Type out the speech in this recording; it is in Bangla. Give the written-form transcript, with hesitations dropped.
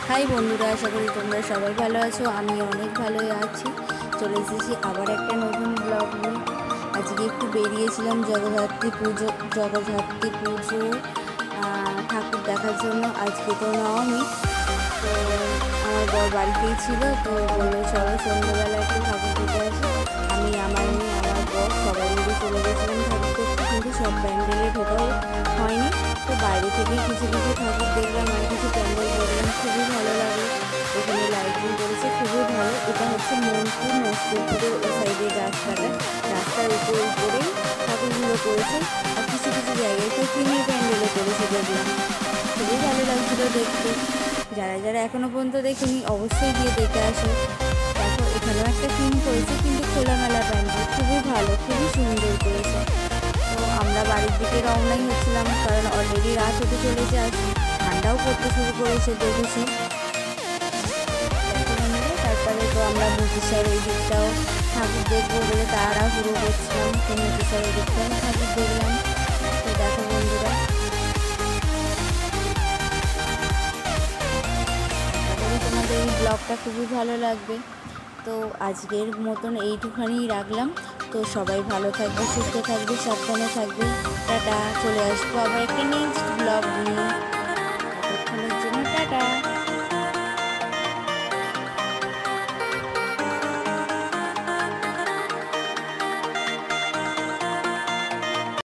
হাই বন্ধুরা, আশা করি তোমরা সবাই ভালো আছো। আমি অনেক ভালোই আছি। চলে এসেছি আবার একটা নতুন ব্লগ নিয়ে। আজকে একটু বেরিয়েছিলাম জগদ্ধাত্রী পুজো ঠাকুর দেখার জন্য। আজকে তো নবমী, তো আমার বর বাড়িতেই ছিল, তো বললো চলো সন্ধ্যেবেলা একটু ঠাকুর দেখে আসি। আমি আমার মেয়ে আমার বর সবাই মিলে চলে গেছিলাম ঠাকুর দেখতে, কিন্তু সব প্যান্ডেলে ঢোকাও হয়নি। তো বাইরে থেকেই কিছু কিছু ঠাকুর দেখলাম আর কিছু প্যান্ডেল দেখলাম, খুবই ভালো লাগলো। এখানে লাইটিং করেছে খুবই ভালো। এটা হচ্ছে মনপুর নস্করপুরের ওই সাইডের রাস্তার উপরেই ঠাকুরগুলো করেছে। আর কিছু কিছু জায়গায় তো টিনের প্যান্ডেলও করেছে দেখলাম, খুবই ভালো লাগছিলো দেখতে। যারা যারা এখনো পর্যন্ত দেখেনি অবশ্যই গিয়ে দেখে আসো। দেখো এখানেও একটা থিম করেছে, কিন্তু খোলামেলা প্যান্ডেল, খুবই ভালো, খুবই সুন্দর করেছে। তো আমরা বাড়ির দিকে রওনাই হচ্ছিলাম, কারণ অলরেডি রাত হতে চলেছে আর ঠান্ডাও পড়তে শুরু করেছে দেখেছি। তারপরে তো আমরা মুক্তিস্বর ওই দিকটাও ঠাকুর দেখবো বলে তাড়াহুড়ো করছিলাম, তো মুক্তিস্বর ওই দিকটাও ঠাকুর দেখলাম। তো দেখো বন্ধুরা, তোমাদের এই ব্লগটা খুবই ভালো লাগবে। তো আজকের মতন এইটুখানি রাখলাম। তো সবাই ভালো থাকবে, সুস্থ থাকবে, সাবধানে থাকবে। টাটা। চলে আসবো আবার একটা নেক্সট ব্লগ নিয়ে।